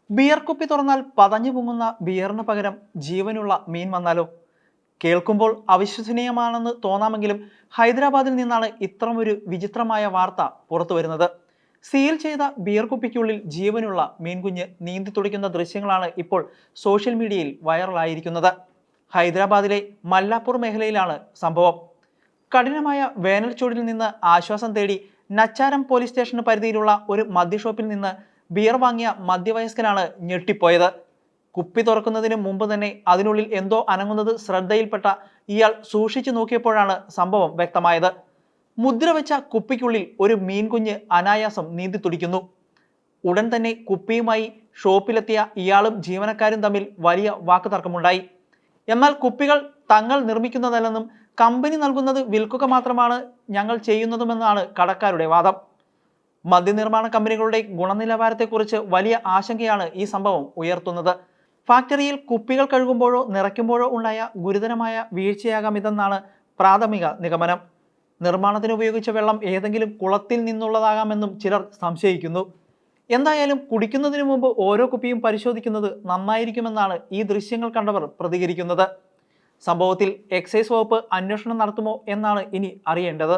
Beer കുപ്പി തുറന്നാൽ പതഞ്ഞു പൊങ്ങുന്ന ബിയറിന് പകരം ജീവനുള്ള മീൻ വന്നാലോ? കേൾക്കുമ്പോൾ അവിശ്വസനീയമാണെന്ന് തോന്നാമെങ്കിലും ഹൈദരാബാദിൽ നിന്നാണ് ഇത്തരമൊരു വിചിത്രമായ വാർത്ത പുറത്തു വരുന്നത്. സീൽ ചെയ്ത ബിയർ കുപ്പിക്കുള്ളിൽ ജീവനുള്ള മീൻകുഞ്ഞ് നീന്തി തുടിക്കുന്ന ദൃശ്യങ്ങളാണ് ഇപ്പോൾ സോഷ്യൽ മീഡിയയിൽ വൈറലായിരിക്കുന്നത്. ഹൈദരാബാദിലെ മല്ലാപ്പൂർ മേഖലയിലാണ് സംഭവം. കഠിനമായ വേനൽ ചൂടിൽ നിന്ന് ആശ്വാസം തേടി നച്ചാരം പോലീസ് സ്റ്റേഷന് പരിധിയിലുള്ള ഒരു മദ്യഷോപ്പിൽ നിന്ന് ബിയർ വാങ്ങിയ മധ്യവയസ്കനാണ് ഞെട്ടിപ്പോയത്. കുപ്പി തുറക്കുന്നതിന് മുമ്പ് തന്നെ അതിനുള്ളിൽ എന്തോ അനങ്ങുന്നത് ശ്രദ്ധയിൽപ്പെട്ട ഇയാൾ സൂക്ഷിച്ചു നോക്കിയപ്പോഴാണ് സംഭവം വ്യക്തമായത്. മുദ്ര വെച്ച കുപ്പിക്കുള്ളിൽ ഒരു മീൻകുഞ്ഞ് അനായാസം നീന്തി തുടിക്കുന്നു. ഉടൻ തന്നെ കുപ്പിയുമായി ഷോപ്പിലെത്തിയ ഇയാളും ജീവനക്കാരും തമ്മിൽ വലിയ വാക്കുതർക്കമുണ്ടായി. എന്നാൽ കുപ്പികൾ തങ്ങൾ നിർമ്മിക്കുന്നതല്ലെന്നും കമ്പനി നൽകുന്നത് വിൽക്കുക മാത്രമാണ് ഞങ്ങൾ ചെയ്യുന്നതുമെന്നാണ് കടക്കാരുടെ വാദം. മദ്യനിർമ്മാണ കമ്പനികളുടെ ഗുണനിലവാരത്തെക്കുറിച്ച് വലിയ ആശങ്കയാണ് ഈ സംഭവം ഉയർത്തുന്നത്. ഫാക്ടറിയിൽ കുപ്പികൾ കഴുകുമ്പോഴോ നിറയ്ക്കുമ്പോഴോ ഉണ്ടായ ഗുരുതരമായ വീഴ്ചയാകാം ഇതെന്നാണ് പ്രാഥമിക നിഗമനം. നിർമ്മാണത്തിന് ഉപയോഗിച്ച വെള്ളം ഏതെങ്കിലും കുളത്തിൽ നിന്നുള്ളതാകാമെന്നും ചിലർ സംശയിക്കുന്നു. എന്തായാലും കുടിക്കുന്നതിന് മുമ്പ് ഓരോ കുപ്പിയും പരിശോധിക്കുന്നത് നന്നായിരിക്കുമെന്നാണ് ഈ ദൃശ്യങ്ങൾ കണ്ടവർ പ്രതികരിക്കുന്നത്. സംഭവത്തിൽ എക്സൈസ് വകുപ്പ് അന്വേഷണം നടത്തുമോ എന്നാണ് ഇനി അറിയേണ്ടത്.